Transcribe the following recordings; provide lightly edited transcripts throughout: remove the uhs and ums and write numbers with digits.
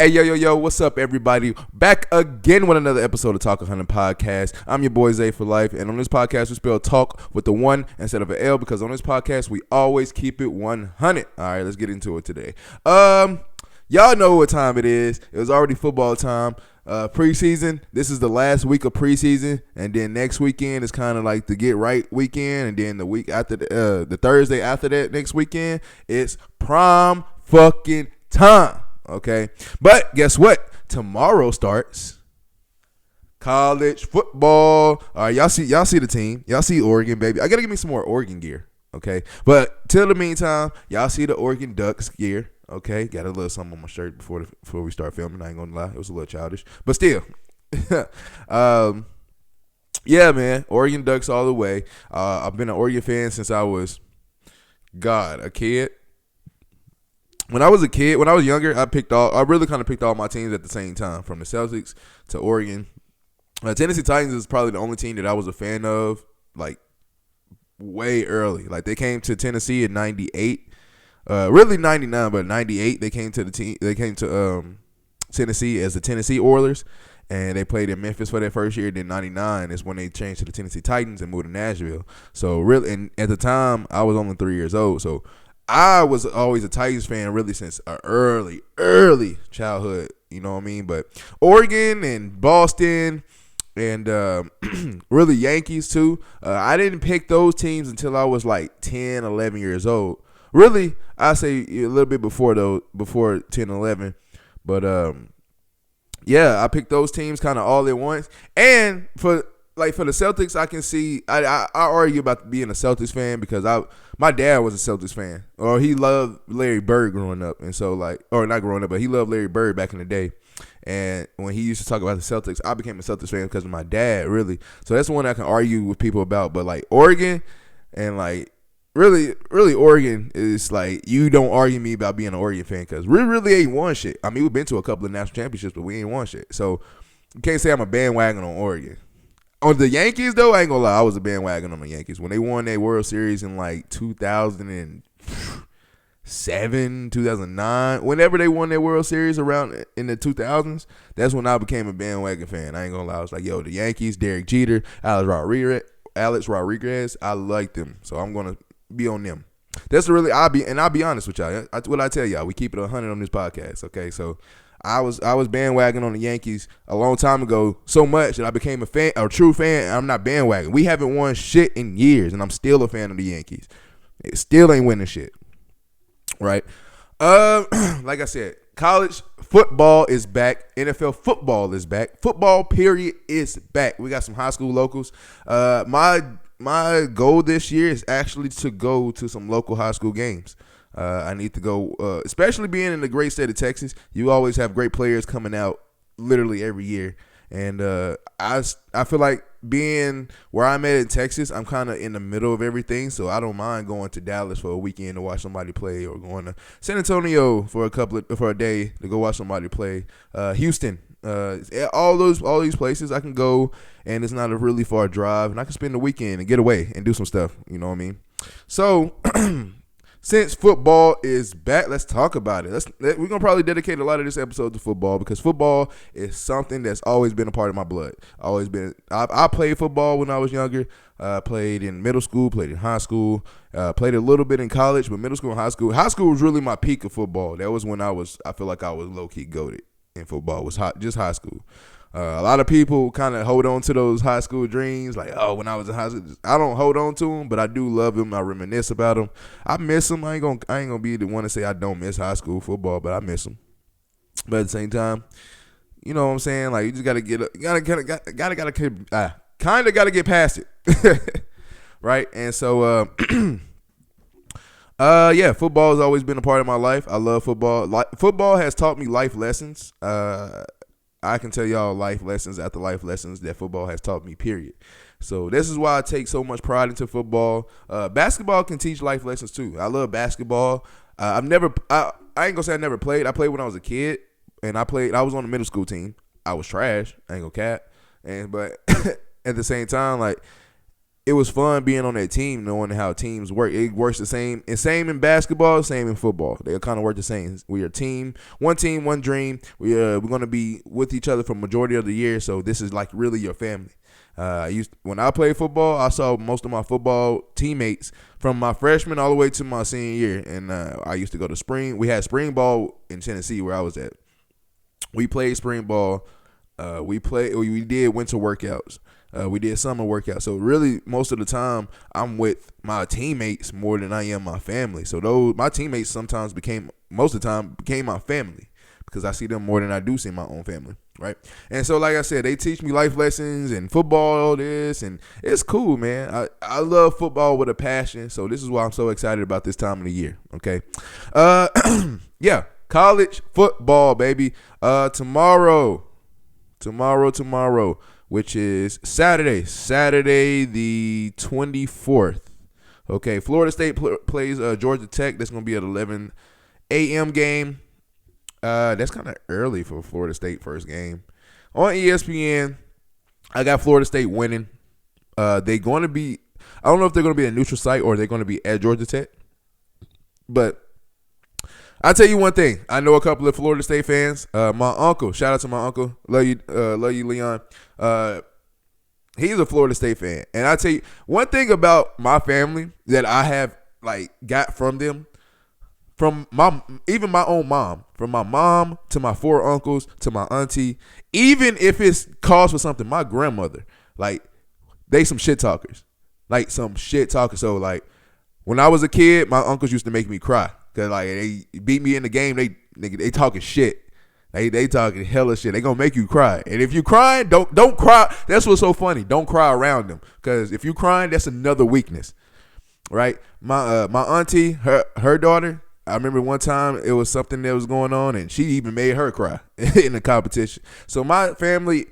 Hey, yo, what's up, everybody? Back again with another episode of Ta1k Podcast. I'm your boy, Zay for life, and on this podcast, we spell talk with the one instead of an L, because on this podcast, we always keep it 100. All right, let's get into it today. Y'all know what time it is. It was already football time. Preseason, this is the last week of preseason, and then next weekend is kind of like the get right weekend, and then the week after the Thursday after that next weekend, it's prime fucking time. Okay, but guess what? Tomorrow starts college football. All right, y'all see the team. Y'all see Oregon, baby. I gotta give me some more Oregon gear. Okay, but till the meantime, y'all see the Oregon Ducks gear. Okay, got a little something on my shirt before we start filming. I ain't gonna lie, it was a little childish, but still. Yeah, man, Oregon Ducks all the way. I've been an Oregon fan since I was, a kid. When I was younger, I really kind of picked all my teams at the same time, from the Celtics to Oregon. Tennessee Titans is probably the only team that I was a fan of, like, way early. Like, they came to Tennessee in 98. Really 99, but 98 they came to Tennessee as the Tennessee Oilers, and they played in Memphis for their first year. Then 99 is when they changed to the Tennessee Titans and moved to Nashville. So really, and at the time I was only 3 years old, so I was always a Titans fan really since an early childhood, you know what I mean? But Oregon and Boston and really Yankees too. I didn't pick those teams until I was like 10, 11 years old. Really, I say a little bit before 10, 11. But yeah, I picked those teams kind of all at once. And for the Celtics, I can see I argue about being a Celtics fan because my dad was a Celtics fan, or he loved Larry Bird growing up, and so or not growing up, but he loved Larry Bird back in the day. And when he used to talk about the Celtics, I became a Celtics fan because of my dad, really. So that's one I can argue with people about. But like Oregon and really Oregon is like, you don't argue me about being an Oregon fan because we really ain't won shit. I mean, we've been to a couple of national championships, but we ain't won shit. So you can't say I'm a bandwagon on Oregon. On the Yankees, though, I ain't gonna lie, I was a bandwagon on the Yankees. When they won their World Series in like 2007, 2009, whenever they won their World Series around in the 2000s, that's when I became a bandwagon fan. I ain't gonna lie. I was like, yo, the Yankees, Derek Jeter, Alex Rodriguez, I like them. So I'm gonna be on them. That's really, I'll be honest with y'all. What I tell y'all, we keep it 100 on this podcast, okay? So I was bandwagon on the Yankees a long time ago, so much that I became a true fan. I'm not bandwagon. We haven't won shit in years, and I'm still a fan of the Yankees. It still ain't winning shit, right? Like I said, college football is back. NFL football is back. Football period is back. We got some high school locals. My goal this year is actually to go to some local high school games. I need to go, especially being in the great state of Texas. You always have great players coming out literally every year. And I feel like being where I'm at in Texas, I'm kind of in the middle of everything. So I don't mind going to Dallas for a weekend to watch somebody play, or going to San Antonio for a day to go watch somebody play. Houston, all these places I can go, and it's not a really far drive, and I can spend the weekend and get away and do some stuff. You know what I mean? So since football is back, let's talk about it. We're going to probably dedicate a lot of this episode to football, because football is something that's always been a part of my blood. I played football when I was younger. Played in middle school, played in high school, played a little bit in college, but middle school and high school. High school was really my peak of football. That was when I feel like I was low-key goated in football. Was just high school. A lot of people kind of hold on to those high school dreams, like, oh, when I was in high school. I don't hold on to them, but I do love them. I reminisce about them. I miss them. I ain't gonna be the one to say I don't miss high school football, but I miss them. But at the same time, you know what I'm saying? Like, you just gotta gotta get past it, right? And so, yeah, football has always been a part of my life. I love football. Football has taught me life lessons. I can tell y'all life lessons after life lessons that football has taught me, period. So this is why I take so much pride into football. Basketball can teach life lessons too. I love basketball. I ain't gonna say I never played. I played when I was a kid, and I was on the middle school team. I was trash. I ain't gonna cap. But at the same time, like, it was fun being on that team, knowing how teams work. It works the same. It's same in basketball, same in football. They kind of work the same. We are a team, one dream. We're gonna be with each other for majority of the year. So this is like really your family. When I played football, I saw most of my football teammates from my freshman all the way to my senior year, and I used to go to spring. We had spring ball in Tennessee where I was at. We played spring ball. We did winter workouts. We did summer workouts. So really, most of the time, I'm with my teammates more than I am my family. So my teammates most of the time became my family because I see them more than I do see my own family, right? And so, like I said, they teach me life lessons and football, all this, and it's cool, man. I love football with a passion. So this is why I'm so excited about this time of the year. Okay, yeah, college football, baby. Tomorrow, which is Saturday the 24th. Okay, Florida State plays Georgia Tech. That's going to be at 11 a.m. game. That's kind of early for Florida State first game. On ESPN, I got Florida State winning. They're going to be – I don't know if they're going to be a neutral site or they're going to be at Georgia Tech. But I'll tell you one thing. I know a couple of Florida State fans. My uncle, shout out to my uncle. Love you, Leon. He's a Florida State fan. And I tell you, one thing about my family that I have got from them, from even my own mom, from my mom to my 4 uncles to my auntie, even if it's cause for something, my grandmother, they some shit talkers. So when I was a kid, my uncles used to make me cry. Cause they beat me in the game, they talking shit. They talking hella shit. They gonna make you cry. And if you crying, don't cry. That's what's so funny. Don't cry around them. Cause if you crying, that's another weakness, right? My auntie, her daughter. I remember one time it was something that was going on, and she even made her cry in the competition. So my family,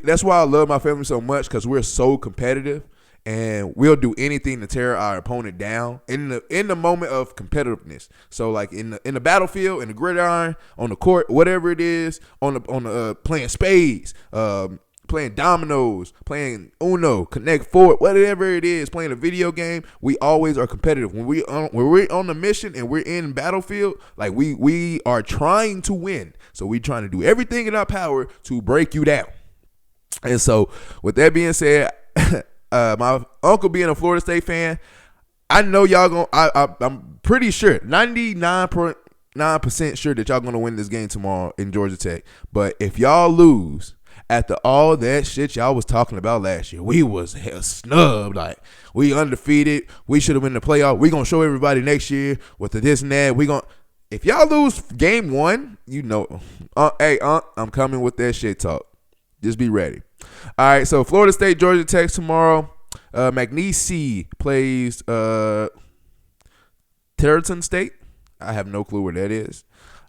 that's why I love my family so much, because we're so competitive. And we'll do anything to tear our opponent down in the moment of competitiveness. So in the battlefield, in the gridiron, on the court, whatever it is, on the playing spades, playing dominoes, playing Uno, Connect Four, whatever it is, playing a video game, we always are competitive. When we're on the mission and we're in battlefield, we are trying to win. So we're trying to do everything in our power to break you down. And so with that being said, my uncle being a Florida State fan, I know y'all I'm pretty sure, 99.9% sure that y'all gonna win this game tomorrow in Georgia Tech. But if y'all lose after all that shit y'all was talking about last year, we was snubbed, we undefeated, we should have been in the playoff. We gonna show everybody next year with the this and that. If y'all lose game 1, hey, I'm coming with that shit talk. Just be ready. All right, so Florida State, Georgia Tech tomorrow. McNeese plays Tarleton State. I have no clue where that is.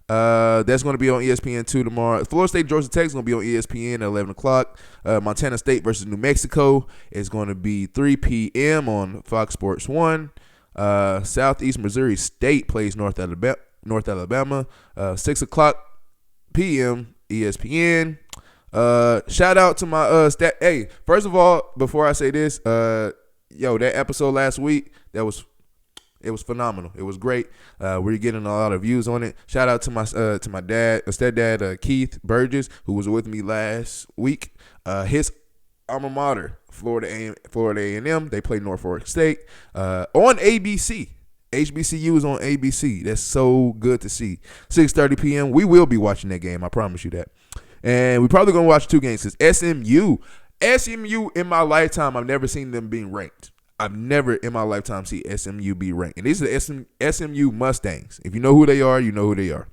That's going to be on ESPN2 tomorrow. Florida State, Georgia Tech is going to be on ESPN at 11 o'clock. Montana State versus New Mexico is going to be 3 p.m. on Fox Sports 1. Southeast Missouri State plays North Alabama. 6 o'clock p.m. ESPN. Shout out to my stat. Hey, first of all, before I say this, that episode last week, it was phenomenal. It was great. We're getting a lot of views on it. Shout out to my stepdad, Keith Burgess, who was with me last week. His alma mater, Florida A&M. They play Norfolk State on ABC. HBCU is on ABC. That's so good to see. 6:30 p.m. We will be watching that game. I promise you that. And we're probably going to watch 2 games because SMU, in my lifetime, I've never seen them being ranked. I've never in my lifetime seen SMU be ranked. And these are the SMU Mustangs. If you know who they are, you know who they are.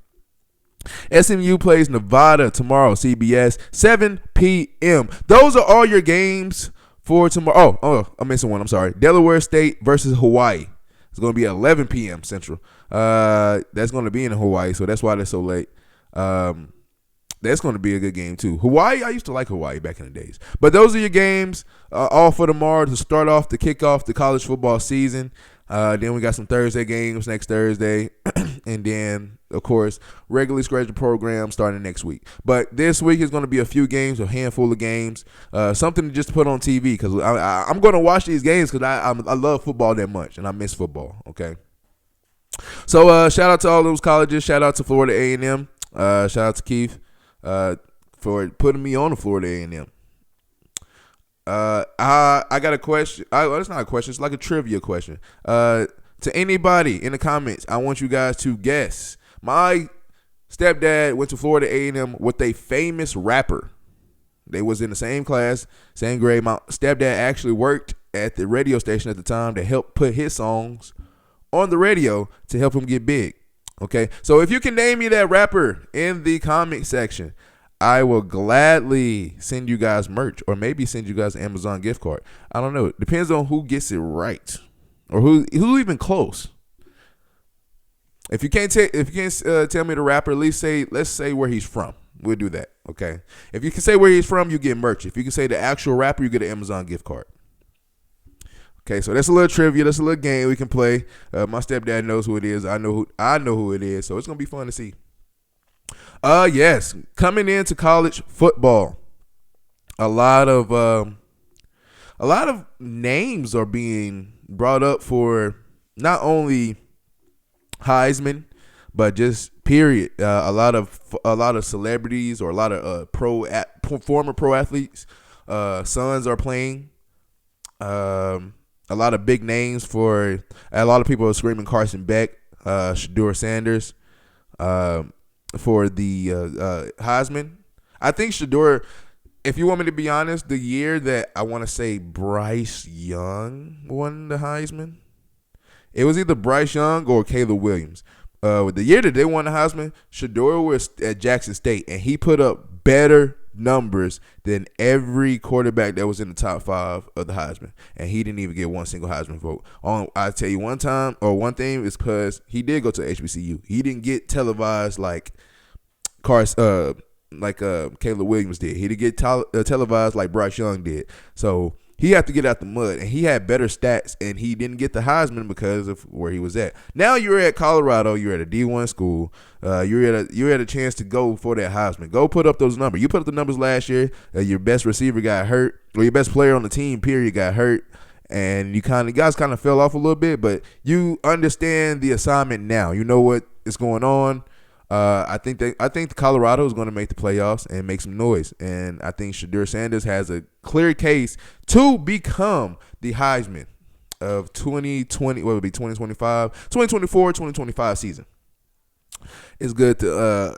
SMU plays Nevada tomorrow, CBS, 7 p.m. Those are all your games for tomorrow. Oh, I'm missing one. I'm sorry. Delaware State versus Hawaii. It's going to be at 11 p.m. Central. That's going to be in Hawaii, so that's why they're so late. That's going to be a good game, too. Hawaii, I used to like Hawaii back in the days. But those are your games all for tomorrow to kick off the college football season. Then we got some Thursday games next Thursday. And then, of course, regularly scheduled program starting next week. But this week is going to be a few games, a handful of games, something to just put on TV because I'm going to watch these games because I love football that much and I miss football. Okay. So shout out to all those colleges. Shout out to Florida A&M. Shout out to Keith for putting me on to Florida A&M. I got a question. It's not a question. It's like a trivia question. To anybody in the comments, I want you guys to guess. My stepdad went to Florida A&M with a famous rapper. They was in the same class, same grade. My stepdad actually worked at the radio station at the time to help put his songs on the radio to help him get big. Okay, so if you can name me that rapper in the comment section, I will gladly send you guys merch or maybe send you guys an Amazon gift card. I don't know. It depends on who gets it right or who even close. If you can't tell me the rapper, at least let's say where he's from. We'll do that. Okay. If you can say where he's from, you get merch. If you can say the actual rapper, you get an Amazon gift card. Okay, so that's a little trivia. That's a little game we can play. My stepdad knows who it is. I know who it is. So it's gonna be fun to see. Yes, coming into college football, a lot of names are being brought up for not only Heisman, but just period. A lot of celebrities or a lot of former pro athletes, sons are playing. A lot of big names for a lot of people are screaming Carson Beck, Shedeur Sanders, for the Heisman. I think Shedeur, if you want me to be honest, the year that I want to say Bryce Young won the Heisman, it was either Bryce Young or Caleb Williams. The year that they won the Heisman, Shedeur was at Jackson State, and he put up better numbers than every quarterback that was in the top 5 of the Heisman, and he didn't even get one single Heisman vote. I tell you one thing is because he did go to HBCU. He didn't get televised like Caleb Williams did. He didn't get televised like Bryce Young did. So he had to get out the mud, and he had better stats, and he didn't get the Heisman because of where he was at. Now you're at Colorado. You're at a D1 school. You're at a chance to go for that Heisman. Go put up those numbers. You put up the numbers last year. Your best receiver got hurt, or your best player on the team, period, got hurt, and you guys kind of fell off a little bit. But you understand the assignment now. You know what is going on. I think Colorado is going to make the playoffs and make some noise, and I think Shedeur Sanders has a clear case to become the Heisman of 2020. What would be 2025, 2024, 2025 season. It's good to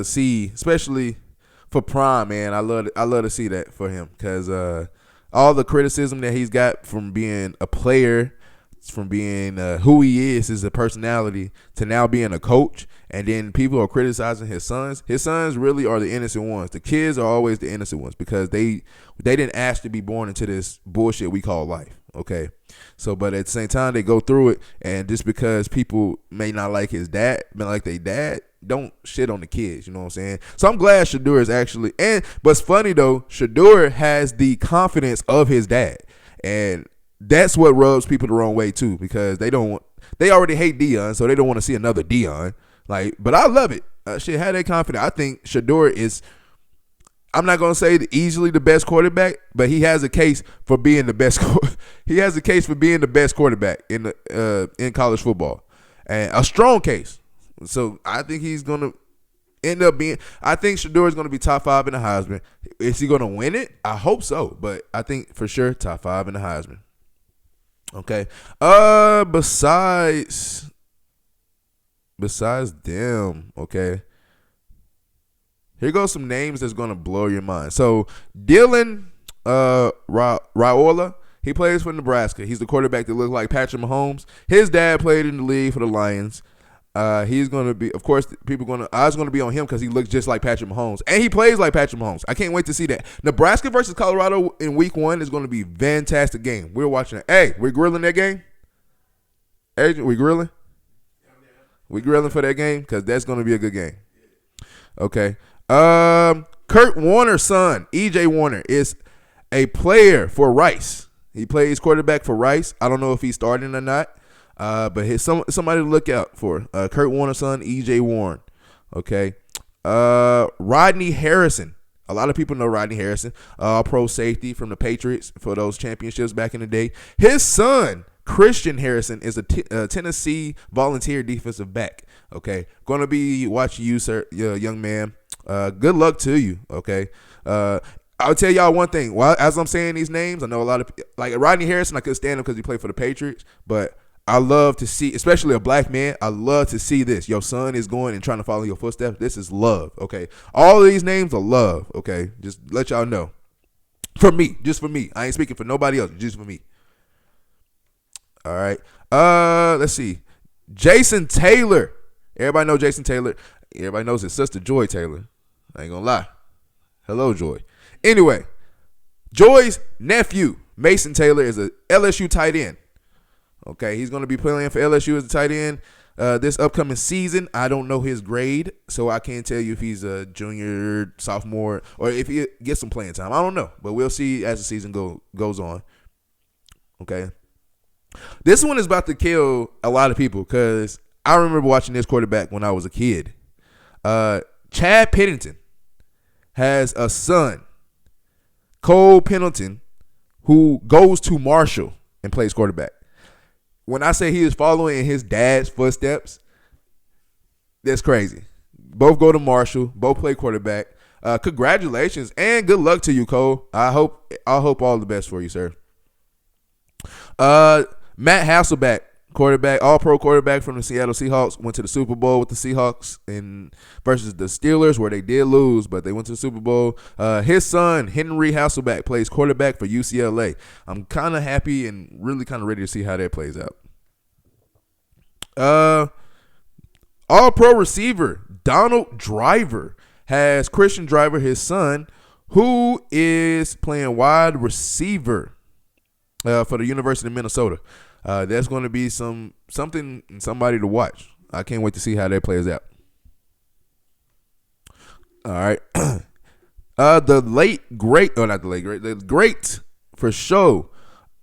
see, especially for Prime, man. I love to see that for him because all the criticism that he's got from being a player, from being who he is as a personality, to now being a coach, and then people are criticizing his sons. His sons really are the innocent ones. The kids are always the innocent ones because they didn't ask to be born into this bullshit we call life. Okay, so but at the same time they go through it, and just because people may not like his dad, but like their dad, don't shit on the kids. You know what I'm saying? So I'm glad Shedeur is actually, but it's funny though, Shedeur has the confidence of his dad, and that's what rubs people the wrong way too, because they already hate Deion, so they don't want to see another Deion. But I love it. Shit, had that confidence. I think Shedeur is, I'm not gonna say easily the best quarterback, but he has a case for being the best. He has a case for being the best quarterback in college football, and a strong case. So I think he's gonna end up being. I think Shedeur is gonna be top 5 in the Heisman. Is he gonna win it? I hope so, but I think for sure top 5 in the Heisman. Okay. Besides them, okay. Here goes some names that's gonna blow your mind. So Dylan Raiola, he plays for Nebraska. He's the quarterback that looks like Patrick Mahomes. His dad played in the league for the Lions. He's gonna be, of course, eyes gonna be on him because he looks just like Patrick Mahomes, and he plays like Patrick Mahomes. I can't wait to see that. Nebraska versus Colorado in Week 1 is gonna be a fantastic game. We're watching it. Hey, we're grilling that game. Agent, we grilling. We grilling for that game because that's gonna be a good game. Okay. Kurt Warner's son, EJ Warner, is a player for Rice. He plays quarterback for Rice. I don't know if he's starting or not. But somebody to look out for. Kurt Warner's son, E.J. Warren. Okay. Rodney Harrison. A lot of people know Rodney Harrison, pro safety from the Patriots for those championships back in the day. His son, Christian Harrison, is a Tennessee volunteer defensive back. Okay, going to be watching you, sir, young man. Good luck to you. Okay. I'll tell y'all one thing. While as I'm saying these names, I know a lot of like Rodney Harrison. I could stand him because he played for the Patriots, but I love to see, especially a black man, I love to see this. Your son is going and trying to follow your footsteps. This is love, okay? All of these names are love, okay? Just let y'all know. For me, just for me. I ain't speaking for nobody else, just for me. All right. Let's see. Jason Taylor. Everybody know Jason Taylor. Everybody knows his sister, Joy Taylor. I ain't gonna lie. Hello, Joy. Anyway, Joy's nephew, Mason Taylor, is a LSU tight end. Okay, he's going to be playing for LSU as a tight end this upcoming season. I don't know his grade, so I can't tell you if he's a junior, sophomore, or if he gets some playing time. I don't know, but we'll see as the season goes on. Okay, this one is about to kill a lot of people because I remember watching this quarterback when I was a kid. Chad Pennington has a son, Cole Pendleton, who goes to Marshall and plays quarterback. When I say he is following in his dad's footsteps, that's crazy. Both go to Marshall. Both play quarterback. Congratulations and good luck to you, Cole. I hope all the best for you, sir. Matt Hasselbeck, quarterback, all-pro quarterback from the Seattle Seahawks, went to the Super Bowl with the Seahawks versus the Steelers, where they did lose, but they went to the Super Bowl. His son, Henry Hasselbeck, plays quarterback for UCLA. I'm kind of happy and really kind of ready to see how that plays out. All-pro receiver Donald Driver has Christian Driver, his son, who is playing wide receiver for the University of Minnesota. That's going to be somebody to watch. I can't wait to see how that plays out. All right. The great for sure,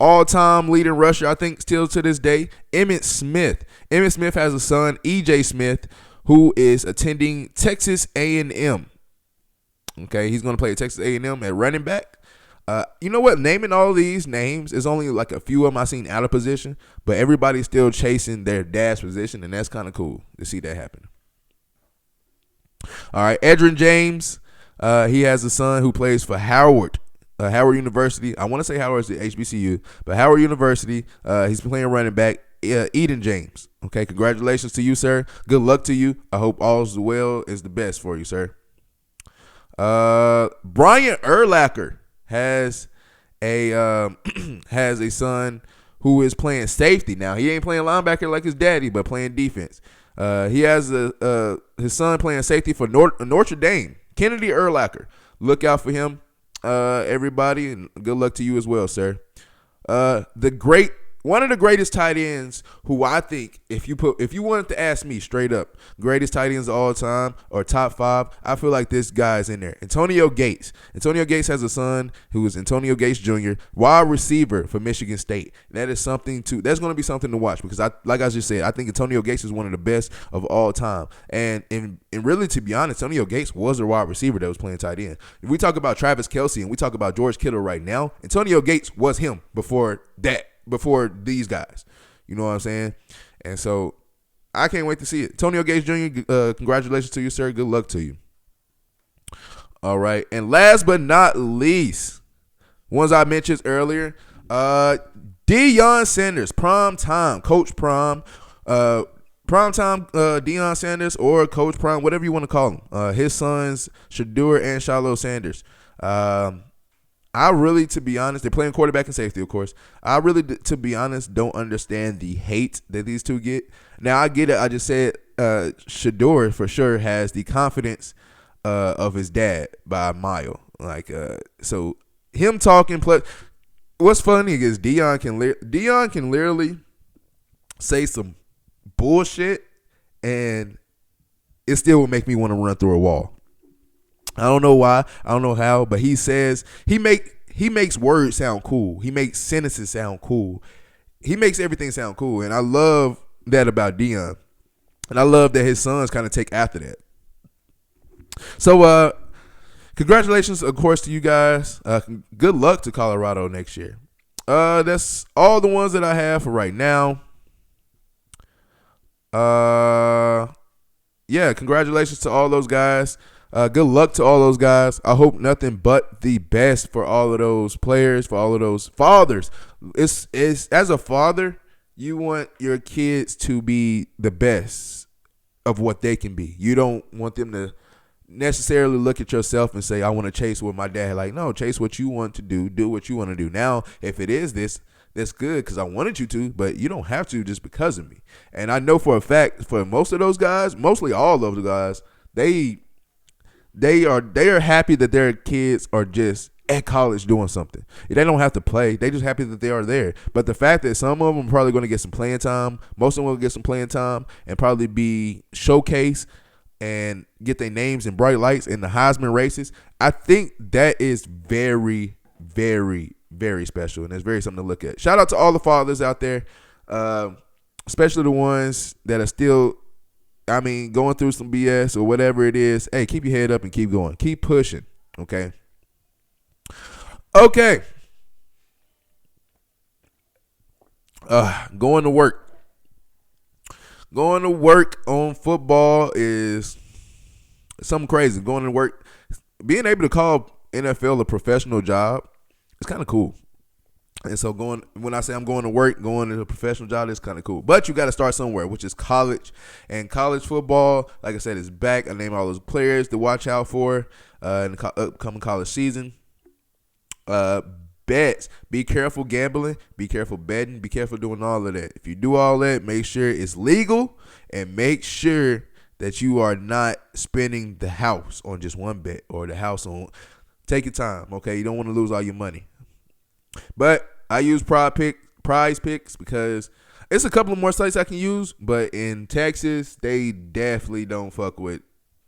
all-time leading rusher, I think still to this day, Emmitt Smith. Emmitt Smith has a son, E.J. Smith, who is attending Texas A&M. Okay, he's going to play at Texas A&M at running back. You know what? Naming all these names is only like a few of them I seen out of position, but everybody's still chasing their dad's position, and that's kind of cool to see that happen. All right, Edrin James, he has a son who plays for Howard University. I want to say Howard's the HBCU, but Howard University. He's playing running back. Eden James. Okay, congratulations to you, sir. Good luck to you. I hope all's well is the best for you, sir. Brian Urlacher has a son who is playing safety. Now he ain't playing linebacker like his daddy, but playing defense. He has his son playing safety for Notre Dame. Kennedy Urlacher. Look out for him, everybody, and good luck to you as well, sir. One of the greatest tight ends who I think, if you wanted to ask me straight up, greatest tight ends of all time or top 5, I feel like this guy is in there. Antonio Gates. Antonio Gates has a son who is Antonio Gates Jr., wide receiver for Michigan State. That's going to be something to watch because like I just said, I think Antonio Gates is one of the best of all time. And really, to be honest, Antonio Gates was a wide receiver that was playing tight end. If we talk about Travis Kelce and we talk about George Kittle right now, Antonio Gates was him before these guys. You know what I'm saying? And so I can't wait to see it. Antonio Gates Jr., congratulations to you, sir. Good luck to you. All right. And last but not least, ones I mentioned earlier, Deion Sanders, prime time, Coach Prime, Deion Sanders or Coach Prime, whatever you want to call him. His sons, Shedeur and Shiloh Sanders. I really, to be honest, they're playing quarterback and safety, of course. I really, to be honest, don't understand the hate that these two get. Now, I get it. I just said Shedeur for sure has the confidence of his dad by a mile. So him talking. Plus, what's funny is Deion can literally say some bullshit, and it still would make me want to run through a wall. I don't know why. I don't know how, but he says he makes words sound cool. He makes sentences sound cool. he makes everything sound cool, and I love that about Dion, and I love that his sons kind of take after that. So, congratulations, of course, to you guys. Good luck to Colorado next year. That's all the ones that I have for right now. Yeah, congratulations to all those guys. Good luck to all those guys. I hope nothing but the best for all of those players, for all of those fathers. It's as a father, you want your kids to be the best of what they can be. You don't want them to necessarily look at yourself and say, I want to chase what my dad. Like, no, chase what you want to do what you want to do. Now, if it is this, that's good because I wanted you to, but you don't have to just because of me. And I know for a fact, for most of those guys, mostly all of the guys, they are happy that their kids are just at college doing something. They don't have to play. They just happy that they are there. But the fact that some of them are probably going to get some playing time, most of them will get some playing time and probably be showcased and get their names in bright lights in the Heisman races, I think that is very, very, very special, and it's very something to look at. Shout out to all the fathers out there, especially the ones that are still, going through some BS or whatever it is. Hey, keep your head up and keep going. Keep pushing, okay? Okay. Going to work. Going to work on football is something crazy. Going to work, being able to call NFL a professional job, it's kind of cool. And so when I say I'm going to work, going to a professional job, it's kind of cool. But you got to start somewhere, which is college. And college football, like I said, is back. I named all those players to watch out for in the upcoming college season. Bets. Be careful gambling. Be careful betting. Be careful doing all of that. If you do all that, make sure it's legal and make sure that you are not spending the house on just one bet or the house on. Take your time, okay? You don't want to lose all your money. But I use Prize Picks because it's a couple of more sites I can use, but in Texas, they definitely don't fuck with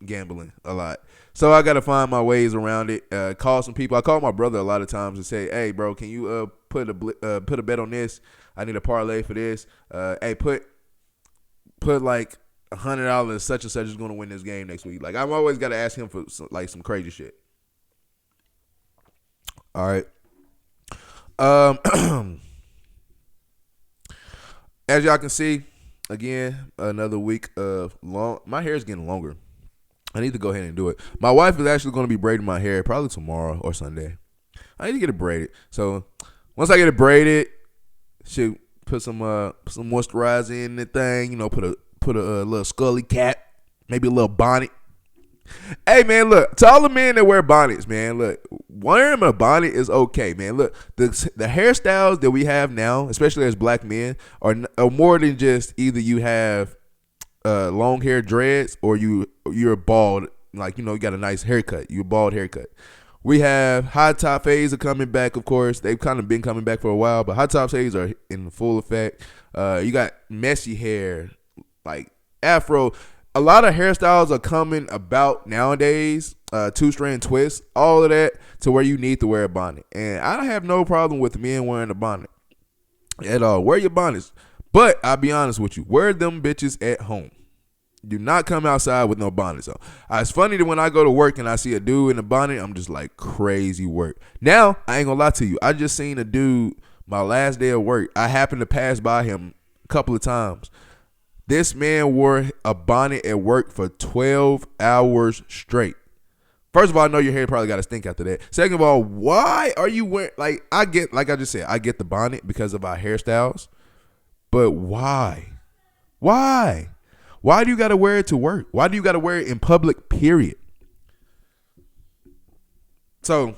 gambling a lot. So I got to find my ways around it. Call some people. I call my brother a lot of times and say, hey, bro, can you put a bet on this? I need a parlay for this. Hey, put like $100 such and such is going to win this game next week. Like, I've always got to ask him for some crazy shit. All right. As y'all can see, again, another week of long. My hair is getting longer. I need to go ahead and do it. My wife is actually going to be braiding my hair probably tomorrow or Sunday. I need to get it braided. So once I get it braided, she'll put some moisturizer in the thing. You know, put a little scully cap, maybe a little bonnet. Hey, man, look, to all the men that wear bonnets, man, look, wearing a bonnet is okay, man. Look, the hairstyles that we have now, especially as black men, are more than just either you have long hair dreads or you're bald, like, you know, you got a nice haircut, you're bald haircut. We have high top fades are coming back, of course. They've kind of been coming back for a while, but high top fades are in full effect. You got messy hair, like afro. A lot of hairstyles are coming about nowadays, two-strand twists, all of that, to where you need to wear a bonnet. And I have no problem with men wearing a bonnet at all. Wear your bonnets. But I'll be honest with you, wear them bitches at home. Do not come outside with no bonnets on. It's funny that when I go to work and I see a dude in a bonnet, I'm just like, crazy work. Now, I ain't gonna lie to you. I just seen a dude my last day of work. I happened to pass by him a couple of times. This man wore a bonnet at work for 12 hours straight. First of all, I know your hair probably got to stink after that. Second of all, why are you wearing, like I just said, I get the bonnet because of our hairstyles. But why? Why? Why do you got to wear it to work? Why do you got to wear it in public, period? So,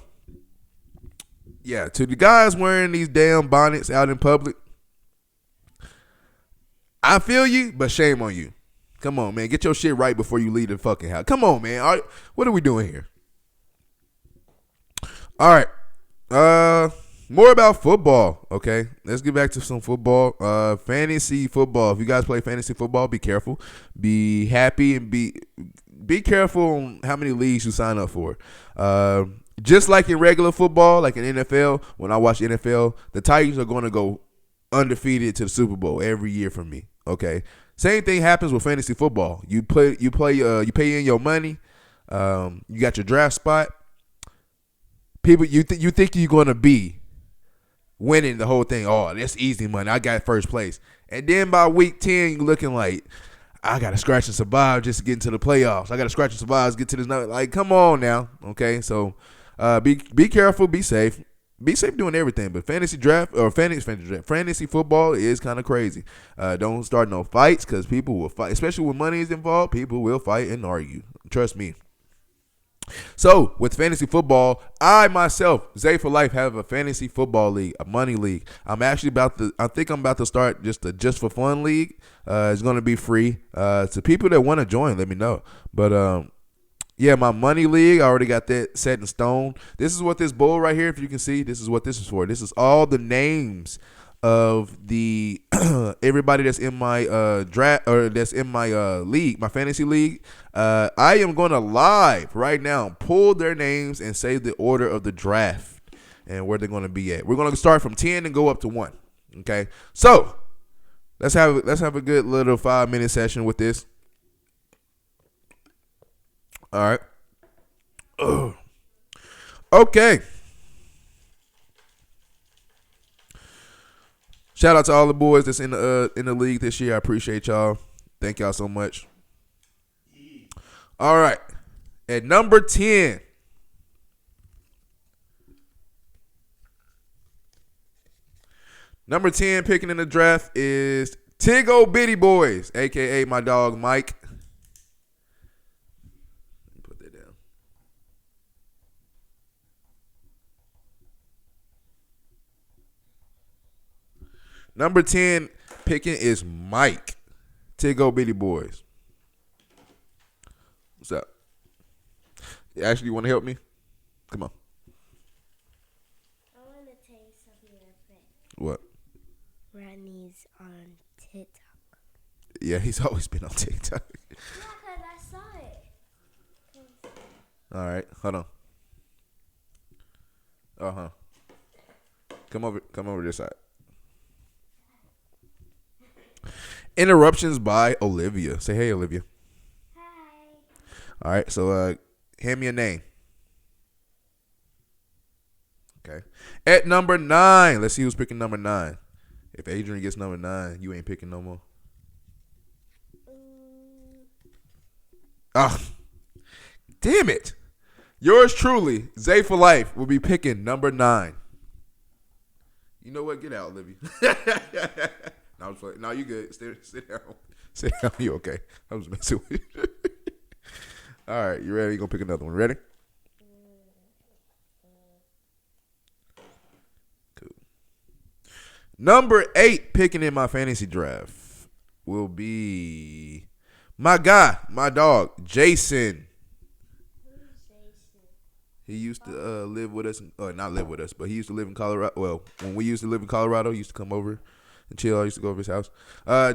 yeah, to the guys wearing these damn bonnets out in public, I feel you, but shame on you. Come on, man. Get your shit right before you leave the fucking house. Come on, man. All right, what are we doing here? All right. More about football, okay? Let's get back to some football. Fantasy football. If you guys play fantasy football, be careful. Be happy and be careful on how many leagues you sign up for. Just like in regular football, like in NFL, when I watch NFL, the Titans are going to go undefeated to the Super Bowl every year for me. Okay. Same thing happens with fantasy football. You pay in your money. You got your draft spot. People, you think you're gonna be winning the whole thing. Oh, that's easy money. I got first place. And then by week 10, you're looking like, I got to scratch and survive just to get into the playoffs. I got to scratch and survive to get to this. Like, come on now. Okay, so be careful. Be safe. Be safe doing everything. But fantasy football is kind of crazy. Don't start no fights because people will fight. Especially when money is involved, people will fight and argue. Trust me. So, with fantasy football, I myself, Zay for Life, have a fantasy football league, a money league. I think I'm about to start just a just for fun league. It's going to be free. To people that want to join, let me know. But, yeah, my money league, I already got that set in stone. This is what this bowl right here, if you can see, this is what this is for. This is all the names of the everybody that's in my draft or that's in my league, my fantasy league. I am going to live right now pull their names and say the order of the draft and where they're going to be at. We're going to start from 10 and go up to 1. Okay, so let's have a good little 5-minute session with this. All right. Ugh. Okay. Shout out to all the boys that's in the league this year. I appreciate y'all. Thank y'all so much. All right. At number 10. Number 10 picking in the draft is Ta1k Bitty Boys, a.k.a. my dog Mike. Put that down. Number 10 picking is Mike. Ta1k Bitty Boys. What's up? Ashley, you want to help me? Come on. I want to tell you something different. What? Rodney's on TikTok. Yeah, he's always been on TikTok. Yeah, because I saw it. All right, hold on. Uh-huh. Come over this side. Interruptions by Olivia. Say hey, Olivia. Hi. All right, so hand me a name. Okay. At number 9, let's see who's picking number 9. If Adrian gets number 9, you ain't picking no more. Ah, damn it. Yours truly, Zay for Life, will be picking number 9. You know what? Get out, Olivia. No, no, you good. Sit down. Sit down. You okay? I was messing with you. All right, you ready? You gonna pick another one. Ready? Cool. Number 8 picking in my fantasy draft will be my guy, my dog, Jason. He used to live with us, or not live with us, but he used to live in Colorado. Well, when we used to live in Colorado, he used to come over and chill. I used to go over his house.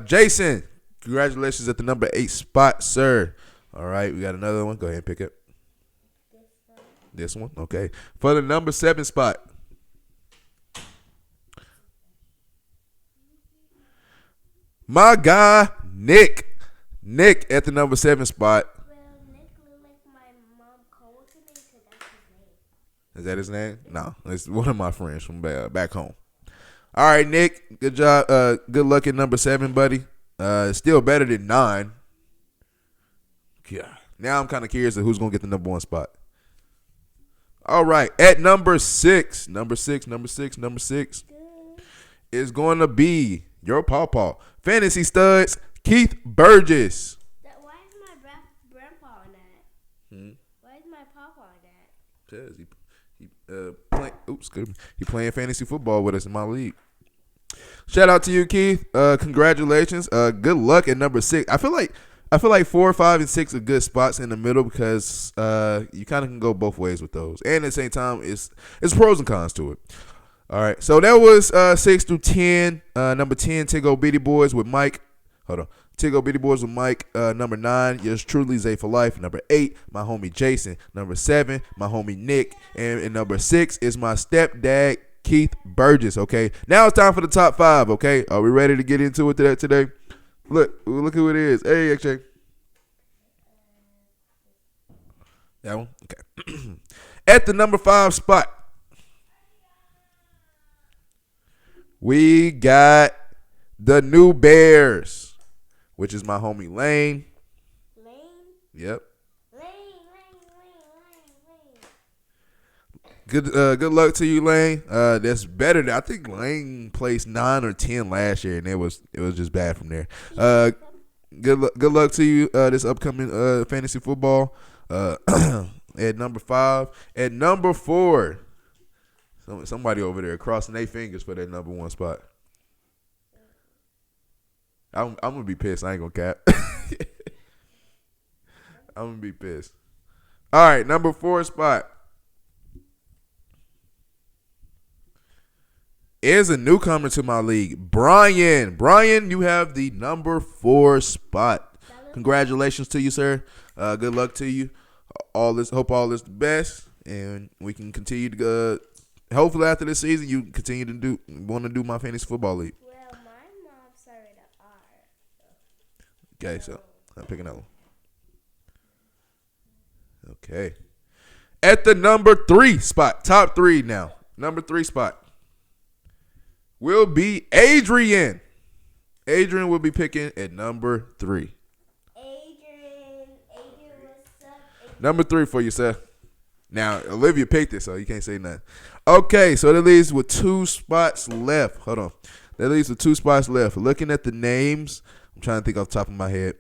Jason, congratulations at the number 8 spot, sir. All right, we got another one. Go ahead and pick it. This one, okay. For the number 7 spot. My guy, Nick. Nick at the number 7 spot. Well, Nick looked like my mom co-worker name because that's his name. Is that his name? No, it's one of my friends from back home. All right, Nick. Good job. Good luck at number 7, buddy. Still better than 9. Yeah. Now I'm kind of curious of who's gonna get the number 1 spot. All right, at number 6, number 6 is going to be your pawpaw, Fantasy Studs, Keith Burgess. Why is my grandpa on that? Why is my papa on that? Cause he playing fantasy football with us in my league. Shout out to you, Keith. Congratulations. Good luck at number 6. I feel like 4, 5, and 6 are good spots in the middle because you kind of can go both ways with those. And at the same time, it's pros and cons to it. All right, so that was 6 through 10. Number 10, Ta1k Bitty Boys with Mike. Hold on. Ta1k Bitty Boys with Mike. Number 9, yours truly, Zay for Life. Number 8, my homie Jason. Number 7, my homie Nick. And number 6 is my stepdad, Keith Burgess. Okay, now it's time for the top 5. Okay, are we ready to get into it today? Look who it is. Hey, XJ. That one? Okay. At the number 5 spot, we got the New Bears, which is my homie Lane. Lane? Yep. Lane. Good luck to you, Lane. That's better than, I think Lane placed 9 or 10 last year, and it was just bad from there. Good luck to you this upcoming fantasy football. At number 5. At number 4, somebody over there crossing their fingers for that number 1 spot. I'm gonna be pissed. I ain't gonna cap. I'm gonna be pissed. All right, number 4 spot is a newcomer to my league, Brian. Brian, you have the number 4 spot. Congratulations to you, sir. Good luck to you. Hope all is the best, and we can continue to. Hopefully, after this season, you continue to want to do my fantasy football league. Well, my mom started an R. Okay, so I'm picking that one. Okay, at the number 3 spot, top 3 now. Number 3 spot will be Adrian. Adrian will be picking at number 3. Number 3 for you, sir. Now, Olivia picked it, so you can't say nothing. Okay, so that leaves with 2 spots left. Hold on. That leaves with 2 spots left. Looking at the names, I'm trying to think off the top of my head.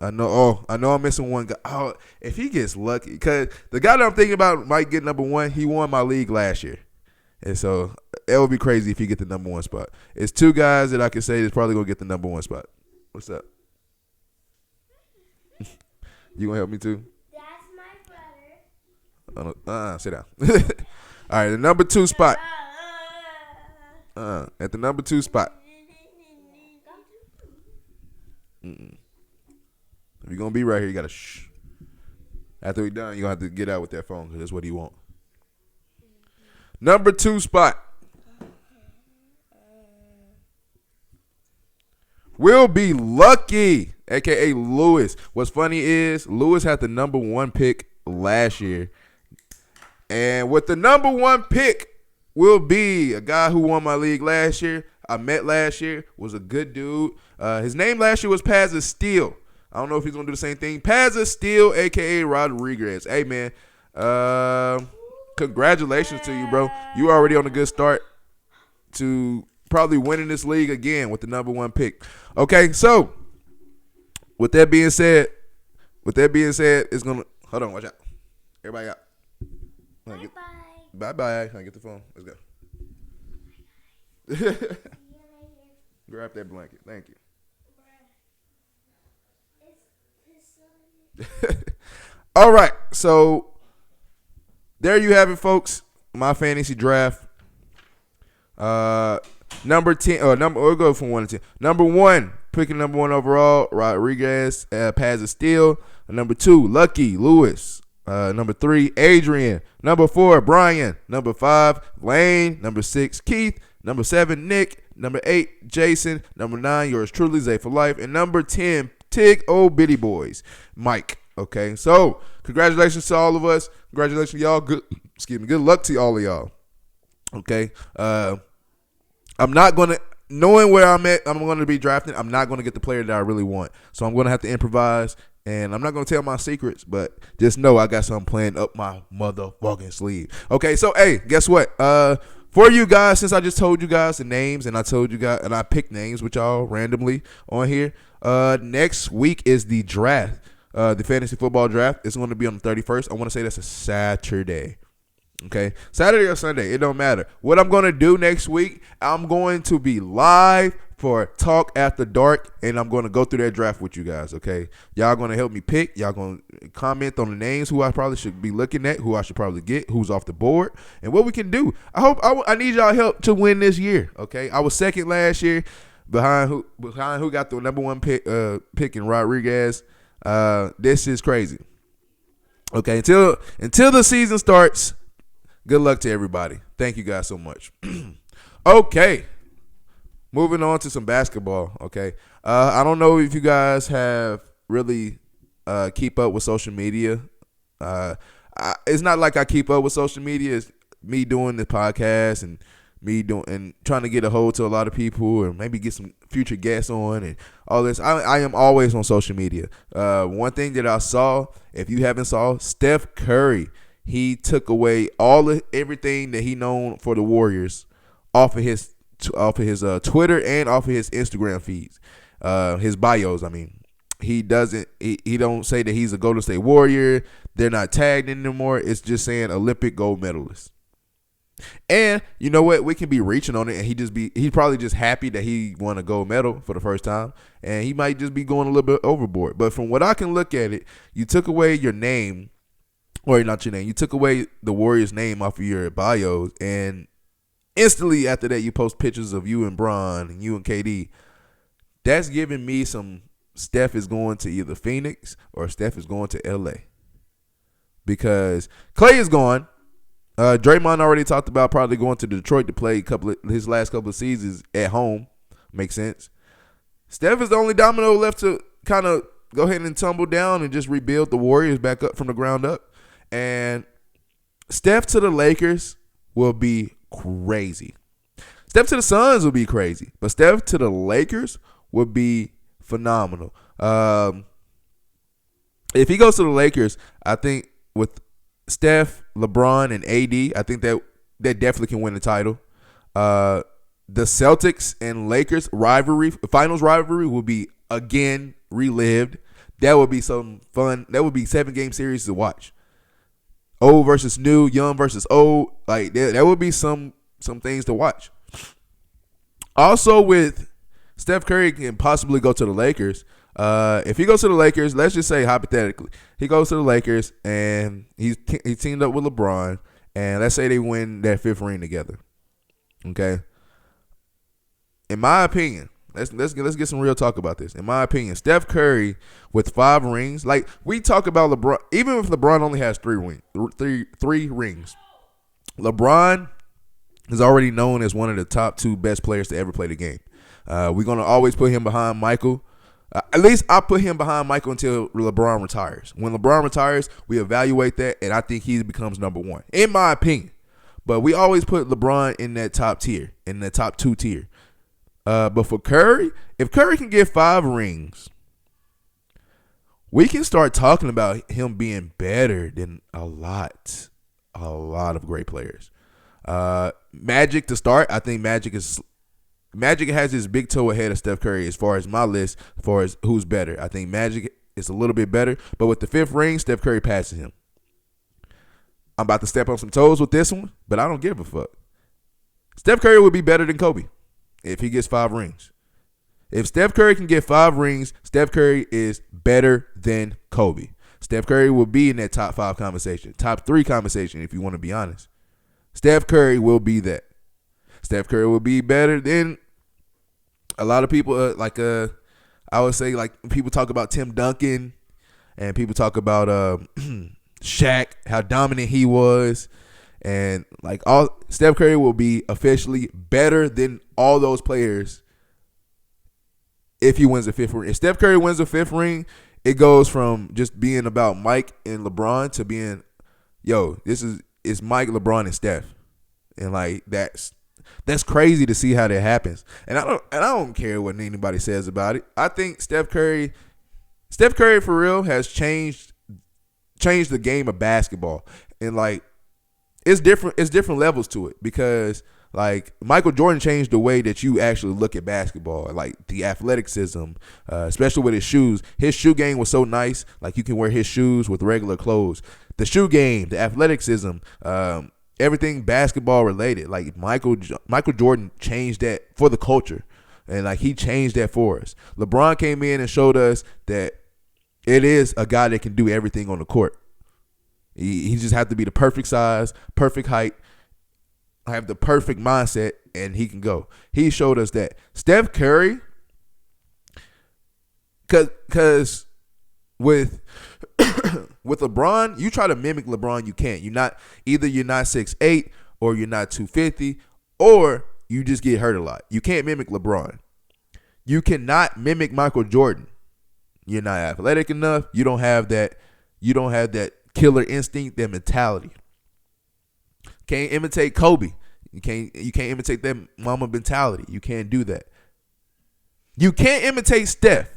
I know I'm missing one guy. Oh, if he gets lucky, because the guy that I'm thinking about might get number 1. He won my league last year. And so it would be crazy if he get the number 1 spot. It's 2 guys that I can say is probably going to get the number 1 spot. What's up? You going to help me too? Sit down. All right, the number 2 spot. At the number 2 spot. If you're going to be right here, you got to shh. After we're done, you're going to have to get out with that phone because that's what he want. Number 2 spot will be Lucky, a.k.a. Lewis. What's funny is Lewis had the number 1 pick last year. And with the number 1 pick will be a guy who won my league last year. I met last year, was a good dude. His name last year was Pazza Steele. I don't know if he's going to do the same thing. Pazza Steele, a.k.a. Rodriguez. Hey, man, congratulations to you, bro. You already on a good start to probably winning this league again with the number 1 pick. Okay, so with that being said, it's going to – hold on, watch out. Everybody out. Bye-bye. Can I get the phone? Let's go. Grab that blanket. Thank you. All right. So there you have it, folks. My fantasy draft. Number 10. We'll go from 1 to 10. Number 1, picking number 1 overall, Rodriguez, Pazza Steele. Number 2, Lucky Lewis. Number 3, Adrian. Number 4, Brian. Number 5, Lane. Number 6, Keith. Number 7, Nick. Number 8, Jason. Number 9, yours truly, Zay for life. And number 10, Tig Old Bitty Boys, Mike. Okay, so congratulations to all of us. Congratulations to y'all. Good luck to all of y'all. Okay, I'm not gonna. Knowing where I'm at, I'm going to be drafting. I'm not going to get the player that I really want. So I'm going to have to improvise. And I'm not going to tell my secrets, but just know I got something planned up my motherfucking sleeve. Okay, so, hey, guess what? For you guys, since I just told you guys the names and I told you guys, and I picked names with y'all randomly on here, next week is the draft, the fantasy football draft. It's going to be on the 31st. I want to say that's a Saturday. Okay, Saturday or Sunday, it don't matter. What I'm going to do next week, I'm going to be live for Talk After Dark, and I'm going to go through that draft with you guys, okay? Y'all going to help me pick. Y'all going to comment on the names, who I probably should be looking at, who I should probably get, who's off the board, and what we can do. I need y'all help to win this year, okay? I was second last year behind who got the number 1 pick in Rodriguez. This is crazy. Okay, until the season starts, good luck to everybody. Thank you guys so much. Okay. Moving on to some basketball, okay? I don't know if you guys have really keep up with social media. It's not like I keep up with social media. It's me doing the podcast and me doing and trying to get a hold to a lot of people and maybe get some future guests on and all this. I am always on social media. One thing that I saw, if you haven't saw, Steph Curry, he took away everything that he known for the Warriors off of his Twitter and off of his Instagram feeds, his bios. I mean, he don't say that he's a Golden State Warrior. They're not tagged anymore. It's just saying Olympic gold medalist. And you know what? We can be reaching on it, and he's probably just happy that he won a gold medal for the first time, and he might just be going a little bit overboard. But from what I can look at it, you took away your name, or not your name. You took away the Warriors' name off of your bios, and instantly after that, you post pictures of you and Bron and you and KD. That's giving me some Steph is going to either Phoenix or Steph is going to LA. Because Clay is gone. Draymond already talked about probably going to Detroit to play his last couple of seasons at home. Makes sense. Steph is the only domino left to kind of go ahead and tumble down and just rebuild the Warriors back up from the ground up. And Steph to the Lakers will be crazy. Steph to the Suns will be crazy. But Steph to the Lakers would be phenomenal. If he goes to the Lakers, I think with Steph, LeBron, and AD, I think that definitely can win the title. The Celtics and Lakers finals rivalry will be again relived. That would be some fun. That would be 7-game series to watch. Old versus new, young versus old. Like that would be some things to watch. Also, with Steph Curry can possibly go to the Lakers. If he goes to the Lakers, let's just say hypothetically, he goes to the Lakers and he teamed up with LeBron, and let's say they win that 5th ring together. Okay. In my opinion, let's get some real talk about this. In my opinion, Steph Curry with 5 rings, like we talk about LeBron, even if LeBron only has 3 rings, LeBron is already known as one of the top 2 best players to ever play the game. We're gonna always put him behind Michael. At least I put him behind Michael until LeBron retires. When LeBron retires, we evaluate that, and I think he becomes number 1, in my opinion. But we always put LeBron in that top tier, in the top 2 tier. But for Curry, if Curry can get 5 rings, we can start talking about him being better than a lot of great players. Magic to start, I think Magic has his big toe ahead of Steph Curry as far as my list, as far as who's better. I think Magic is a little bit better, but with the 5th ring, Steph Curry passes him. I'm about to step on some toes with this one, but I don't give a fuck. Steph Curry would be better than Kobe if he gets 5 rings. If Steph Curry can get 5 rings, Steph Curry is better than Kobe. Steph Curry will be in that top 5 conversation, top 3 conversation, if you want to be honest. Steph Curry will be that. Steph Curry will be better than a lot of people. I would say, like, people talk about Tim Duncan and people talk about Shaq, how dominant he was. And like Steph Curry will be officially better than all those players if he wins the 5th ring. If Steph Curry wins the 5th ring, it goes from just being about Mike and LeBron to being, it's Mike, LeBron, and Steph. And like that's crazy to see how that happens. And I don't care what anybody says about it. I think Steph Curry for real has changed the game of basketball. And like it's different levels to it, because like Michael Jordan changed the way that you actually look at basketball, like the athleticism, especially with his shoes. His shoe game was so nice, like you can wear his shoes with regular clothes. The shoe game, the athleticism, everything basketball related. Like Michael Jordan changed that for the culture, and like he changed that for us. LeBron came in and showed us that it is a guy that can do everything on the court. He just have to be the perfect size, perfect height, have the perfect mindset, and he can go. He showed us that. Steph Curry, because with LeBron, you try to mimic LeBron, you can't. You're not 6'8", or you're not 250, or you just get hurt a lot. You can't mimic LeBron. You cannot mimic Michael Jordan. You're not athletic enough. You don't have that killer instinct, that mentality. Can't imitate Kobe. You can't imitate that mama mentality. You can't do that. You can't imitate Steph,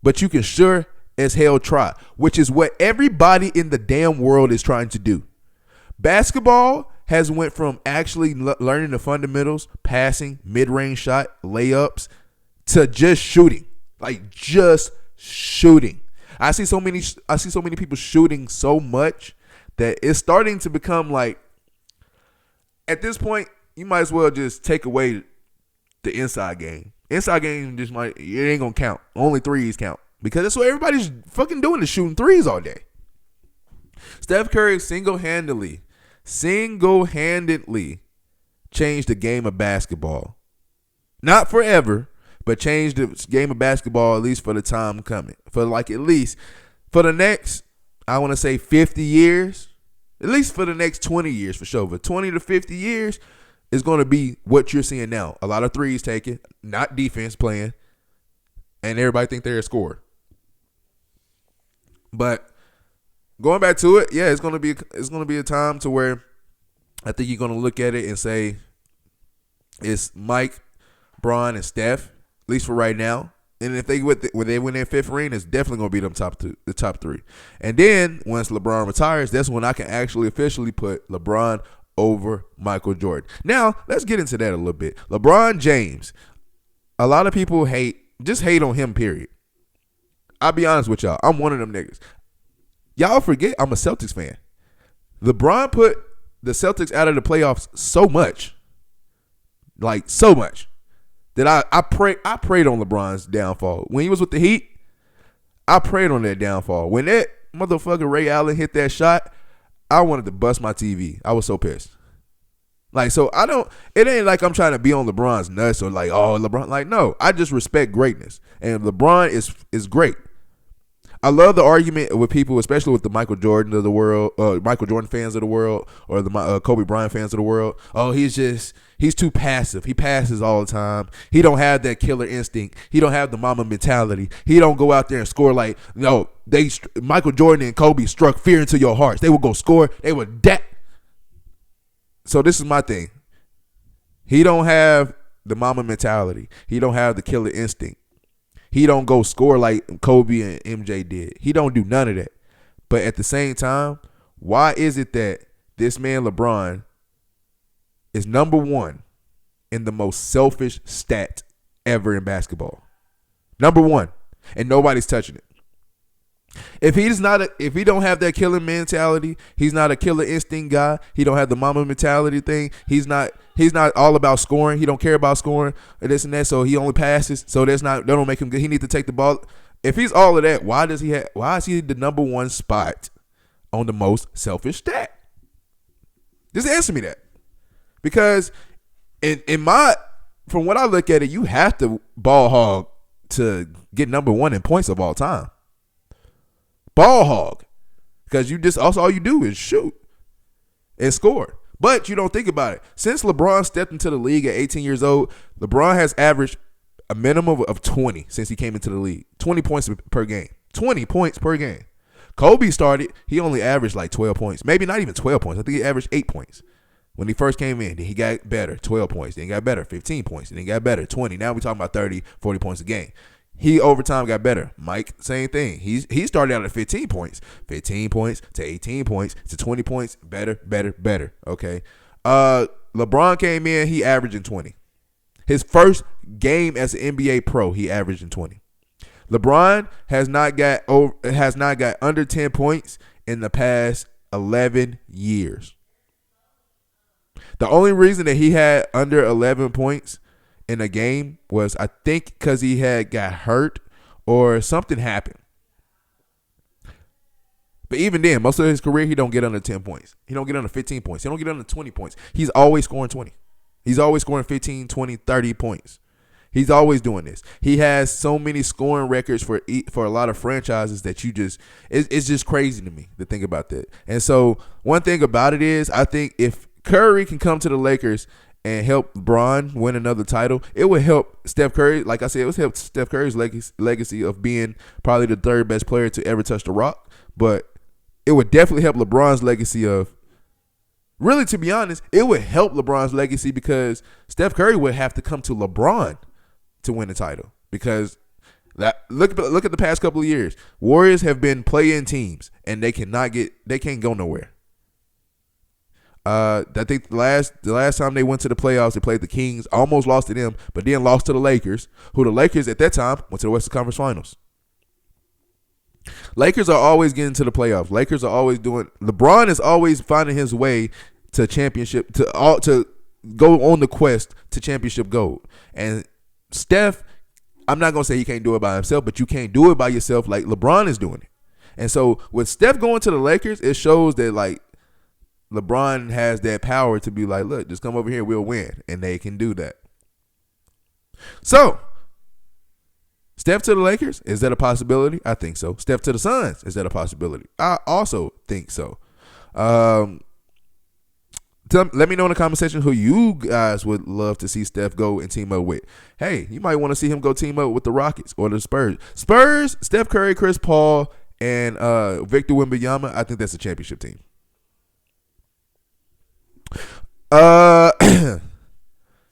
but you can sure as hell try, which is what everybody in the damn world is trying to do. Basketball has went from actually learning the fundamentals, passing, mid-range shot, layups, to just shooting. Like just shooting. I see so many people shooting so much that it's starting to become like, at this point, you might as well just take away the inside game. Inside game it ain't gonna count. Only threes count. Because that's what everybody's fucking doing, is shooting threes all day. Steph Curry single-handedly changed the game of basketball. Not forever, but changed the game of basketball, at least for the time coming. For like at least for the next, I want to say 50 years, at least for the next 20 years for sure. For 20 to 50 years is going to be what you're seeing now. A lot of threes taken, not defense playing, and everybody think they're a scorer. But going back to it, yeah, it's gonna be a time to where I think you're gonna look at it and say it's Mike, Bron, and Steph, at least for right now. And if when they win their fifth ring, it's definitely gonna be the top three. And then once LeBron retires, that's when I can actually officially put LeBron over Michael Jordan. Now let's get into that a little bit. LeBron James, a lot of people hate on him. Period. I'll be honest with y'all. I'm one of them niggas. Y'all forget I'm a Celtics fan. LeBron put the Celtics out of the playoffs so much, that I prayed on LeBron's downfall. When he was with the Heat, I prayed on that downfall. When that motherfucker Ray Allen hit that shot, I wanted to bust my TV. I was so pissed. It ain't like I'm trying to be on LeBron's nuts or like, oh, LeBron. Like, no, I just respect greatness. And LeBron is great. I love the argument with people, especially with the Michael Jordan fans of the world, or the Kobe Bryant fans of the world. Oh, he's too passive. He passes all the time. He don't have that killer instinct. He don't have the mama mentality. He don't go out there and score like, no, Michael Jordan and Kobe struck fear into your hearts. They would go score. They would So this is my thing. He don't have the mama mentality. He don't have the killer instinct. He don't go score like Kobe and MJ did. He don't do none of that. But at the same time, why is it that this man LeBron is number one in the most selfish stat ever in basketball? Number one. And nobody's touching it. If he don't have that killer mentality, he's not a killer instinct guy. He don't have the mama mentality thing. He's not all about scoring. He don't care about scoring or this and that. So he only passes. So that don't make him good. He needs to take the ball. If he's all of that, why is he the number one spot on the most selfish stat? Just answer me that. Because from what I look at it, you have to ball hog to get number one in points of all time. Ball hog. Because all you do is shoot and score. But you don't think about it. Since LeBron stepped into the league at 18 years old, LeBron has averaged a minimum of 20 since he came into the league. 20 points per game. 20 points per game. Kobe started, he only averaged like 12 points. Maybe not even 12 points. I think he averaged 8 points. When he first came in, then he got better, 12 points. Then he got better, 15 points. Then he got better, 20. Now we're talking about 30, 40 points a game. He over time got better. Mike, same thing. He started out at 15 points. 15 points to 18 points to 20 points. Better. Okay. LeBron came in, he averaging 20. His first game as an NBA pro, he averaged in 20. LeBron has not got under 10 points in the past 11 years. The only reason that he had under 11 points in a game was, I think, because he had got hurt or something happened. But even then, most of his career, he don't get under 10 points. He don't get under 15 points. He don't get under 20 points. He's always scoring 20. He's always scoring 15, 20, 30 points. He's always doing this. He has so many scoring records for a lot of franchises that it's just crazy to me to think about that. And so one thing about it is, I think if Curry can come to the Lakers and help LeBron win another title, it would help Steph Curry. Like I said, it would help Steph Curry's legacy of being probably the third best player to ever touch the rock. But it would definitely help LeBron's legacy of, really, to be honest, it would help LeBron's legacy because Steph Curry would have to come to LeBron to win the title. Because look at the past couple of years. Warriors have been play-in teams, and they can't go nowhere. I think the last time they went to the playoffs, they played the Kings, almost lost to them, but then lost to the Lakers, who the Lakers at that time went to the Western Conference Finals. Lakers are always getting to the playoffs. Lakers are always doing. LeBron is always finding his way to championship, to go on the quest to championship gold. And Steph, I'm not gonna say he can't do it by himself, but you can't do it by yourself like LeBron is doing it. And so with Steph going to the Lakers, it shows that like LeBron has that power to be like, look, just come over here, we'll win. And they can do that. So, Steph to the Lakers, is that a possibility? I think so. Steph to the Suns, is that a possibility? I also think so. Let me know in the comment section who you guys would love to see Steph go and team up with. Hey, you might want to see him go team up with the Rockets or the Spurs. Spurs, Steph Curry, Chris Paul, and Victor Wembanyama, I think that's a championship team.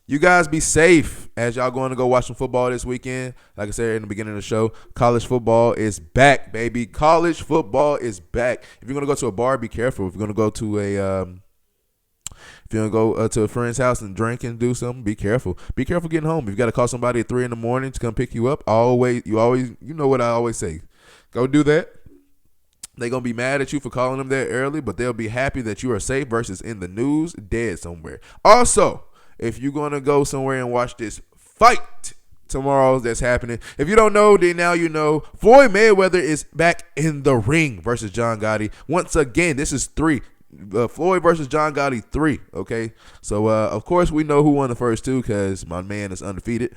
You guys be safe as y'all going to go watch some football this weekend. Like I said in the beginning of the show, college football is back, baby. College football is back. If you're gonna go to a bar, be careful. If you're gonna go to a friend's house and drink and do something, be careful. Be careful getting home. If you got to call somebody at 3 a.m. to come pick you up, you know what I always say. Go do that. They're going to be mad at you for calling them there early, but they'll be happy that you are safe versus in the news, dead somewhere. Also, if you're going to go somewhere and watch this fight tomorrow that's happening, if you don't know, then now you know. Floyd Mayweather is back in the ring versus John Gotti. Once again, this is 3. Floyd versus John Gotti 3, okay? So, of course, we know who won the first 2 because my man is undefeated.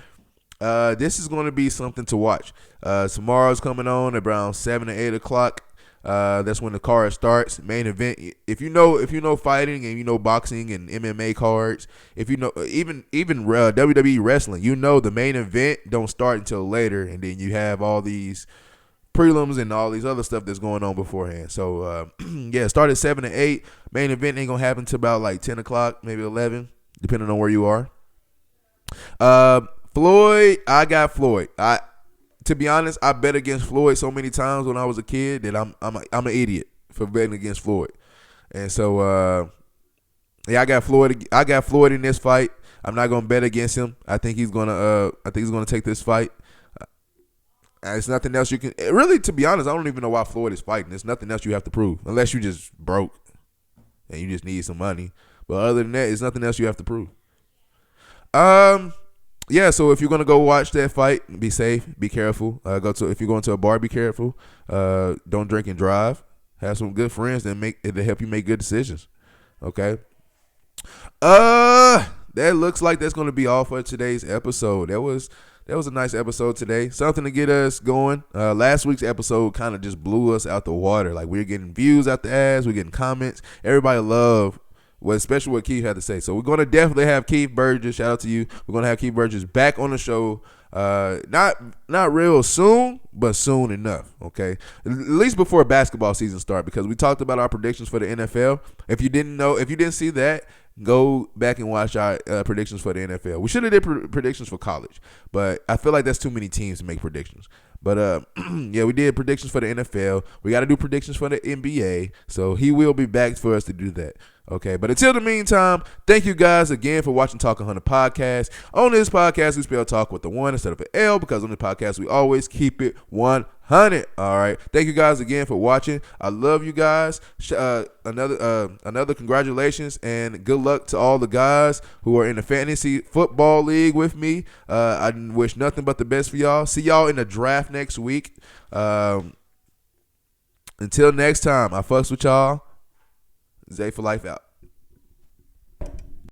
This is going to be something to watch. Tomorrow's coming on around 7 or 8 o'clock. That's when the card starts. Main event. If you know fighting and you know boxing and MMA cards, if you know even WWE wrestling, you know the main event don't start until later, and then you have all these prelims and all these other stuff that's going on beforehand. So yeah, start at 7 to 8. Main event ain't gonna happen till about like 10 o'clock, maybe 11, depending on where you are. Floyd, I got Floyd. To be honest, I bet against Floyd so many times when I was a kid that I'm an idiot for betting against Floyd. And so yeah, I got Floyd in this fight. I'm not gonna bet against him. I think he's gonna take this fight. There's nothing else you can really. To be honest, I don't even know why Floyd is fighting. There's nothing else you have to prove unless you just broke and you just need some money. But other than that, there's nothing else you have to prove. Yeah, so if you're gonna go watch that fight, be safe, be careful. If you're going to a bar, be careful. Don't drink and drive. Have some good friends that help you make good decisions. Okay. That looks like that's gonna be all for today's episode. That was a nice episode today. Something to get us going. Last week's episode kind of just blew us out the water. Like, we're getting views out the ass, we're getting comments. Everybody loved. Well, especially what Keith had to say. So we're going to definitely have Keith Burgess. Shout out to you. We're going to have Keith Burgess back on the show. Not real soon, but soon enough. Okay, at least before basketball season start, because we talked about our predictions for the NFL. If you didn't see that, go back and watch our predictions for the NFL. We should have did predictions for college, but I feel like that's too many teams to make predictions. But yeah, we did predictions for the NFL. We got to do predictions for the NBA. So he will be back for us to do that. Okay, but until the meantime, thank you guys again for watching Ta1k Podcast. On this podcast, we spell talk with the 1 instead of an L, because on the podcast, we always keep it 100. All right, thank you guys again for watching. I love you guys. Another congratulations and good luck to all the guys who are in the fantasy football league with me. I wish nothing but the best for y'all. See y'all in the draft next week. Until next time, I fucks with y'all. Zay for life out.